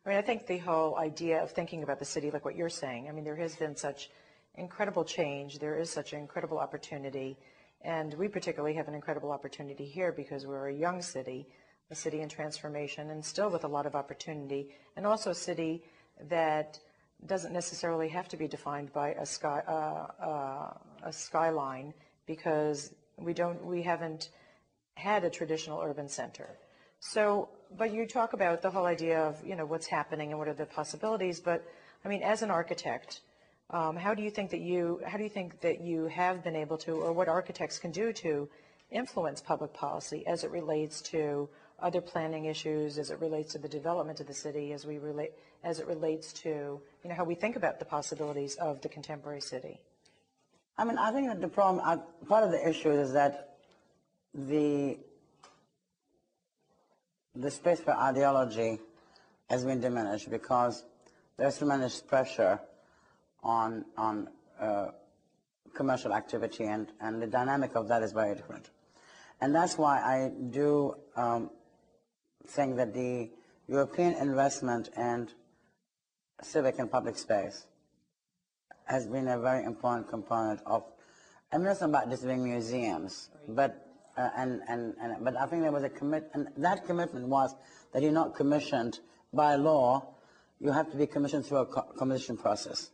I mean, I think the whole idea of thinking about the city like what you're saying, I mean, there has been such incredible change. There is such an incredible opportunity. And we particularly have an incredible opportunity here because we're a young city, a city in transformation, and still with a lot of opportunity, and also a city that doesn't necessarily have to be defined by a skyline, because we haven't had a traditional urban center. So, but you talk about the whole idea of, you know, what's happening and what are the possibilities. But I mean, as an architect, how do you think that you have been able to, or what architects can do to influence public policy as it relates to other planning issues, as it relates to the development of the city, as it relates to, you know, how we think about the possibilities of the contemporary city? I mean, I think that the problem, part of the issue is that the space for ideology has been diminished because there's tremendous pressure on commercial activity, and the dynamic of that is very different. And that's why I do think that the European investment in civic and public space has been a very important component of, I mean, it's not about just being museums, but but I think there was a and that commitment was that you're not commissioned by law, you have to be commissioned through a competition process.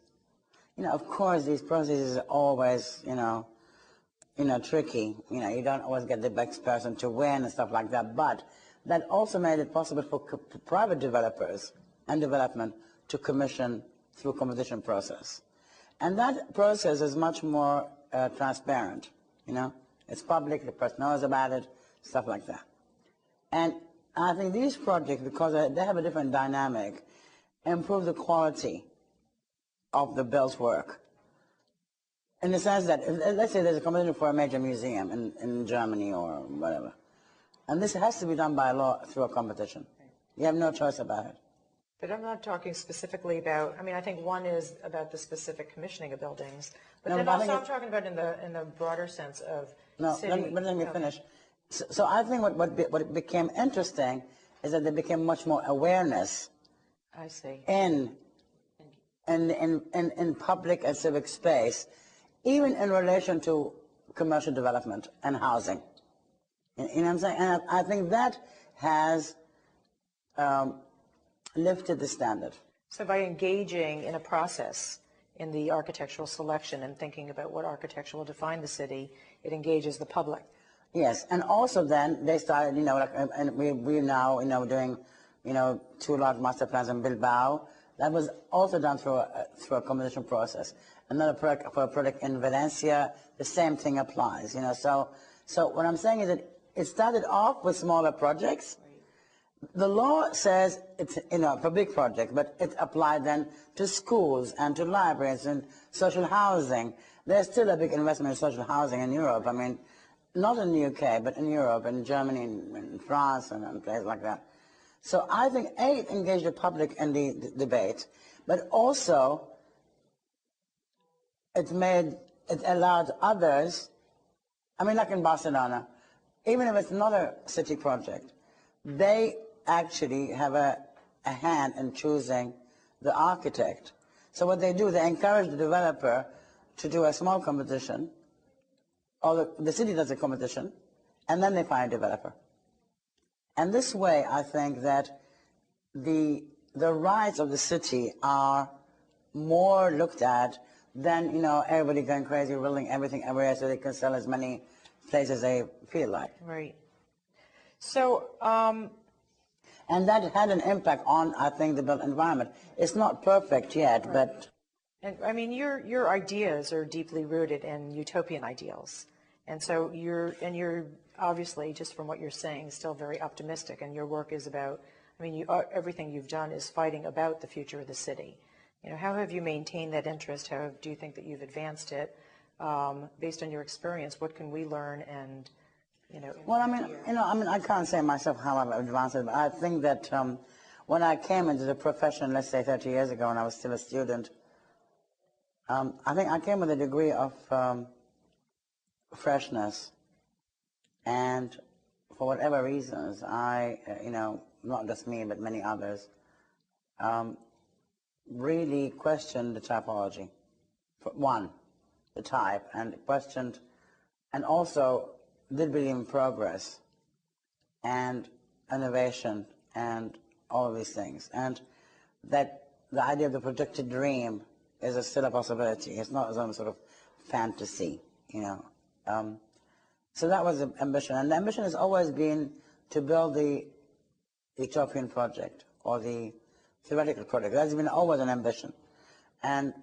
You know, of course, these processes are always, you know, tricky. You know, you don't always get the best person to win and stuff like that, but that also made it possible for private developers and development to commission through a competition process. And that process is much more transparent, you know. It's public, the person knows about it, stuff like that. And I think these projects, because they have a different dynamic, improve the quality of the built work. In the sense that, let's say there's a competition for a major museum in Germany or whatever. And this has to be done by law through a competition. You have no choice about it. But I'm not talking specifically about, I mean, I think one is about the specific commissioning of buildings, but no, then also I'm talking about in the broader sense of city. But let me finish. So I think what became interesting is that there became much more awareness. I see. In public and civic space, even in relation to commercial development and housing. You know what I'm saying? And I think that has lifted the standard. So by engaging in a process in the architectural selection and thinking about what architecture will define the city, it engages the public. Yes, and also then they started, you know, like, and we now, you know, doing, you know, 2 large master plans in Bilbao. That was also done through a competition process. Another project, for a project in Valencia, the same thing applies, you know. So what I'm saying is that it started off with smaller projects. The law says it's, you know, for big projects, but it's applied then to schools and to libraries and social housing. There's still a big investment in social housing in Europe. I mean, not in the UK, but in Europe, in Germany, in France, and places like that. So I think, A, it engaged the public in the debate, but also it allowed others, I mean, like in Barcelona, even if it's not a city project, they actually have a hand in choosing the architect. So what they do, they encourage the developer to do a small competition, or the city does a competition, and then they find a developer. And this way, I think that the rights of the city are more looked at than, you know, everybody going crazy, building everything everywhere so they can sell as many places as they feel like. Right. So, and that had an impact on, I think, the built environment. It's not perfect yet, right. But... And I mean, your ideas are deeply rooted in utopian ideals. And so you're obviously, just from what you're saying, still very optimistic, and your work is about, I mean, everything you've done is fighting about the future of the city. You know, how have you maintained that interest? How do you think that you've advanced it? Based on your experience, what can we learn and, you know? Well, I mean, I can't say myself how I've advanced it, but I think that when I came into the profession, let's say 30 years ago, when I was still a student, I think I came with a degree of freshness, and for whatever reasons, I, you know, not just me, but many others, really questioned the typology. For one, the type, and questioned, and also did believe in progress and innovation and all of these things, and that the idea of the projected dream is still a possibility. It's not some sort of fantasy, you know. So that was the ambition, and the ambition has always been to build the utopian project or the theoretical project. That's been always an ambition, and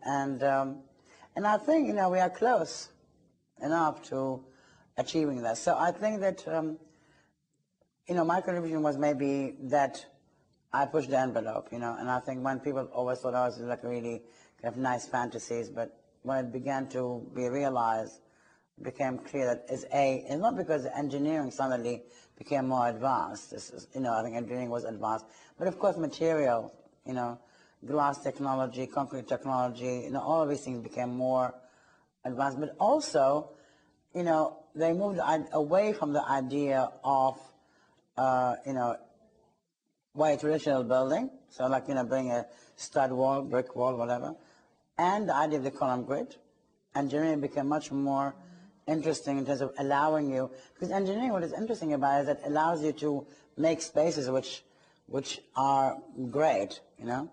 I think, you know, we are close enough to achieving that. So I think that you know, my contribution was maybe that I pushed the envelope, you know, and I think when people always thought I was like really kind of nice fantasies, but when it began to be realized, it became clear that it's not because engineering suddenly became more advanced. This is, you know, I think engineering was advanced, but of course material, you know, glass technology, concrete technology, you know, all of these things became more advanced, but also, you know, they moved away from the idea of, you know, white traditional building, so like, you know, bring a stud wall, brick wall, whatever, and the idea of the column grid. Engineering became much more interesting in terms of allowing you, because engineering, what is interesting about it is that it allows you to make spaces which are great, you know,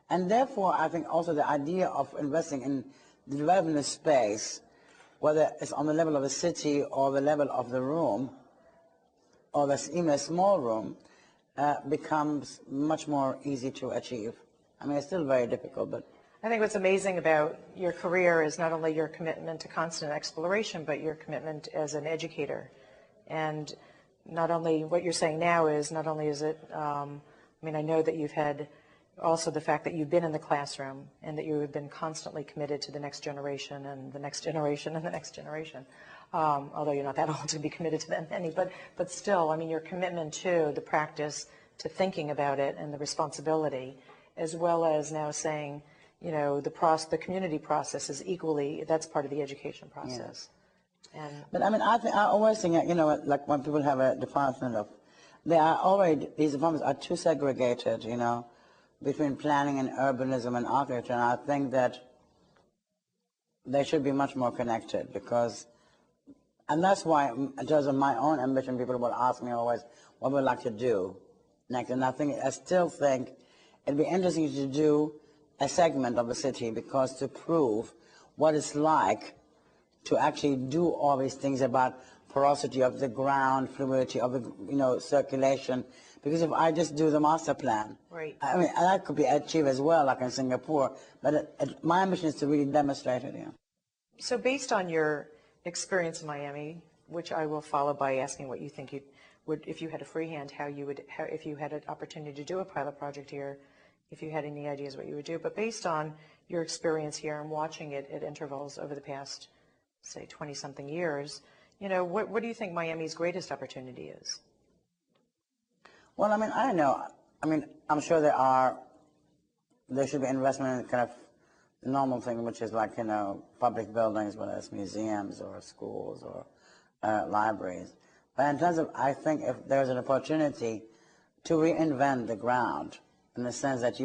and therefore I think also the idea of investing in the development of space, whether it's on the level of a city or the level of the room, or even a small room, becomes much more easy to achieve. I mean, it's still very difficult, but... I think what's amazing about your career is not only your commitment to constant exploration, but your commitment as an educator. And not only what you're saying now is, not only is it, I mean, I know that you've had also the fact that you've been in the classroom and that you have been constantly committed to the next generation and the next generation and the next generation. Although you're not that old to be committed to that many, but still, I mean, your commitment to the practice, to thinking about it and the responsibility, as well as now saying, you know, the community process is equally, that's part of the education process. Yeah. But I mean, I always think, you know, like when people have a department of, these departments are too segregated, you know, between planning and urbanism and architecture, and I think that they should be much more connected, because, and that's why, in terms of my own ambition, people will ask me always, what would I like to do next? And I still think it'd be interesting to do a segment of the city, because to prove what it's like to actually do all these things about porosity of the ground, fluidity of the, you know, circulation. Because if I just do the master plan, right. I mean, that could be achieved as well, like in Singapore. But my ambition is to really demonstrate it. Yeah. So based on your experience in Miami, which I will follow by asking what you think you would, if you had a free hand, if you had an opportunity to do a pilot project here, if you had any ideas what you would do. But based on your experience here and watching it at intervals over the past, say, 20-something years, you know, what do you think Miami's greatest opportunity is? Well, I mean, I don't know. I mean, I'm sure there should be investment in kind of the normal thing, which is like, you know, public buildings, whether it's museums or schools or libraries. But in terms of, I think if there's an opportunity to reinvent the ground, in the sense that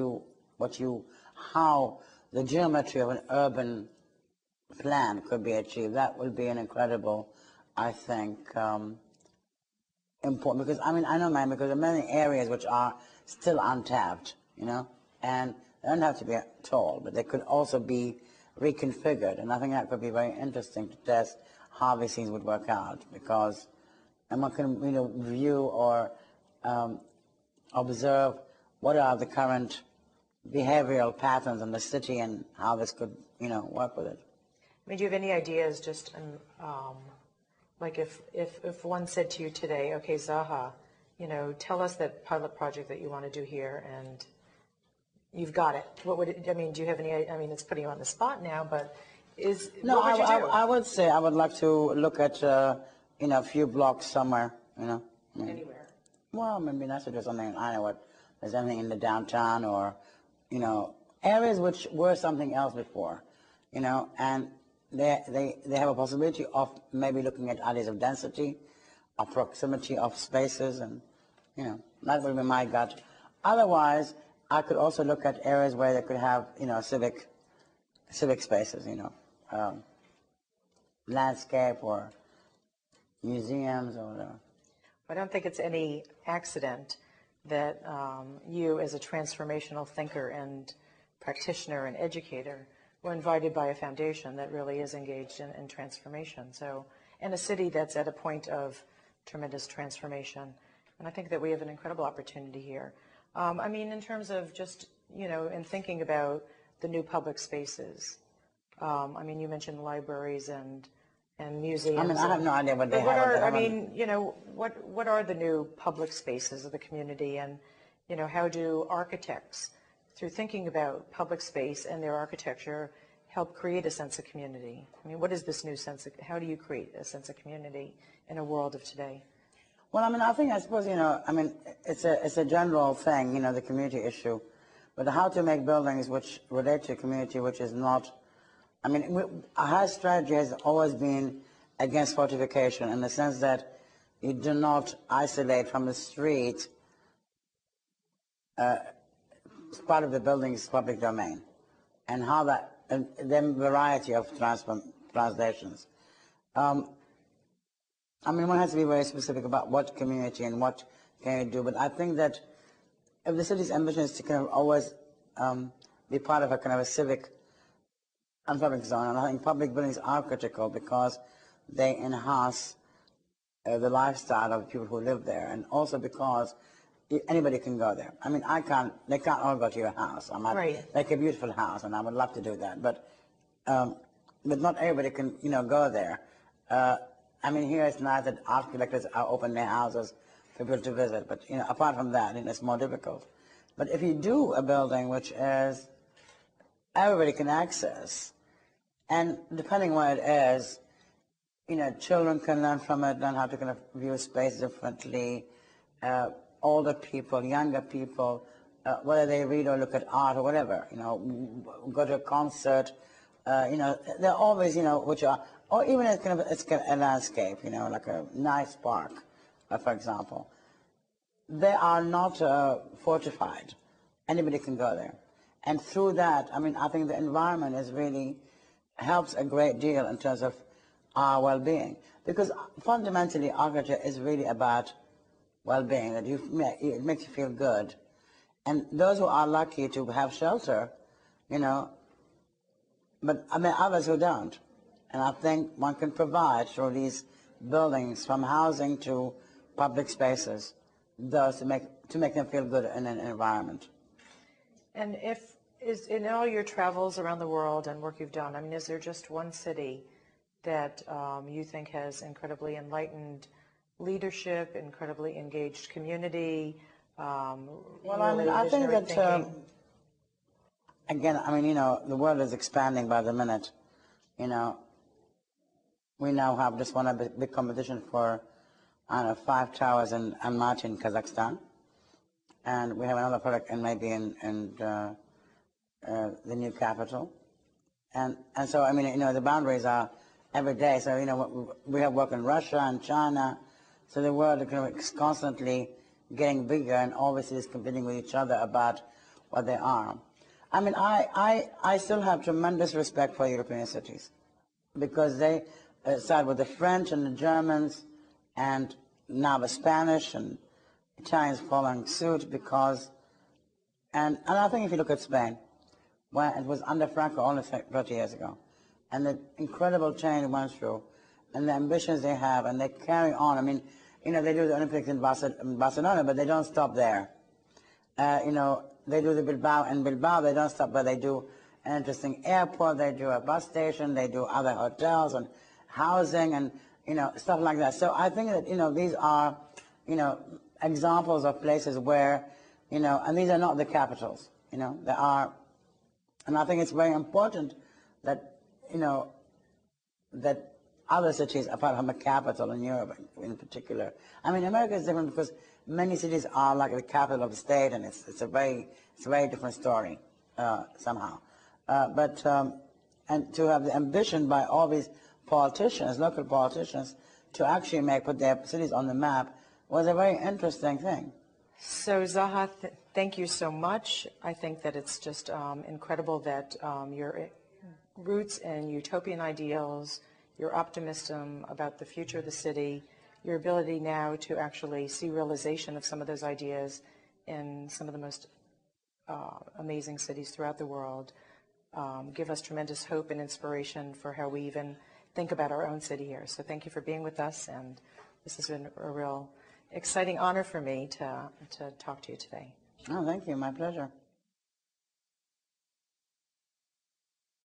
how the geometry of an urban plan could be achieved, that would be an incredible, I think, important, because I mean, I know Miami, because there are many areas which are still untapped, you know, and they don't have to be tall, but they could also be reconfigured, and I think that could be very interesting to test how these things would work out, because one can, you know, view or observe what are the current behavioral patterns in the city and how this could, you know, work with it. I mean, do you have any ideas just like if one said to you today, okay, Zaha, you know, tell us that pilot project that you want to do here, and you've got it. What would it, I mean, do you have any, I mean, it's putting you on the spot now, but no, what would you do? I would say I would like to look at, you know, a few blocks somewhere, you know. Anywhere. Well, maybe nice to do something, I don't know what, there's anything in the downtown, or, you know, areas which were something else before, you know, and they have a possibility of maybe looking at ideas of density, of proximity of spaces, and, you know, that would be my gut. Otherwise, I could also look at areas where they could have, civic spaces, landscape or museums or whatever. I don't think it's any accident that you, as a transformational thinker and practitioner and educator, were invited by a foundation that really is engaged in transformation. So, and a city that's at a point of tremendous transformation. And I think that we have an incredible opportunity here. I mean, in terms of just, in thinking about the new public spaces. I mean, you mentioned libraries and museums. I mean, I have no idea what they have. I mean, what are the new public spaces of the community, and, how do architects, through thinking about public space and their architecture, help create a sense of community? I mean, what is this new sense of, how do you create a sense of community in a world of today? Well, I mean, I suppose, it's a general thing, the community issue. But how to make buildings which relate to community, which is not, our strategy has always been against fortification in the sense that you do not isolate from the street part of the building's public domain, and how that, and then variety of translations. One has to be very specific about what community and what can you do, but I think that if the city's ambition is to kind of always be part of a kind of a civic and public zone, and I think public buildings are critical because they enhance the lifestyle of the people who live there, and also because anybody can go there. I mean, they can't all go to your house. Right. Like a beautiful house, and I would love to do that, but not everybody can, go there. Here it's nice that art collectors are open their houses for people to visit, but, apart from that, it's more difficult. But if you do a building which is everybody can access, and depending where it is, children can learn from it, learn how to kind of view space differently, older people, younger people, whether they read or look at art or whatever, go to a concert, they're always, which are, or even it's kind of a landscape, like a nice park, for example. They are not fortified. Anybody can go there. And through that, I think the environment is really helps a great deal in terms of our well-being. Because fundamentally, architecture is really about well-being, that it makes you feel good. And those who are lucky to have shelter, but others who don't. And I think one can provide through these buildings, from housing to public spaces, those to make them feel good in an environment. And in all your travels around the world and work you've done, is there just one city that you think has incredibly enlightened leadership, incredibly engaged community? I think that, again, the world is expanding by the minute. We now have just won a big competition for, 5 towers in Almaty in Kazakhstan. And we have another project maybe in the new capital. And so, the boundaries are every day. So, we have work in Russia and China. So the world is constantly getting bigger, and all cities competing with each other about what they are. I still have tremendous respect for European cities, because they started with the French and the Germans, and now the Spanish and Italians following suit, because, and I think if you look at Spain, when it was under Franco only 30 years ago, and the incredible change it went through, and the ambitions they have, and they carry on. They do the Olympics in Barcelona, but they don't stop there. They do the Bilbao, they don't stop, but they do an interesting airport, they do a bus station, they do other hotels and housing and, stuff like that. So I think that, these are, examples of places where, and these are not the capitals, there are, and I think it's very important that, that other cities apart from a capital in Europe in particular. America is different because many cities are like the capital of the state, and it's a very different story somehow. And to have the ambition by all these politicians, local politicians, to actually put their cities on the map was a very interesting thing. So Zaha, thank you so much. I think that it's just incredible that your roots and utopian ideals, your optimism about the future of the city, your ability now to actually see realization of some of those ideas in some of the most amazing cities throughout the world, give us tremendous hope and inspiration for how we even think about our own city here. So thank you for being with us, and this has been a real exciting honor for me to talk to you today. Oh, thank you. My pleasure.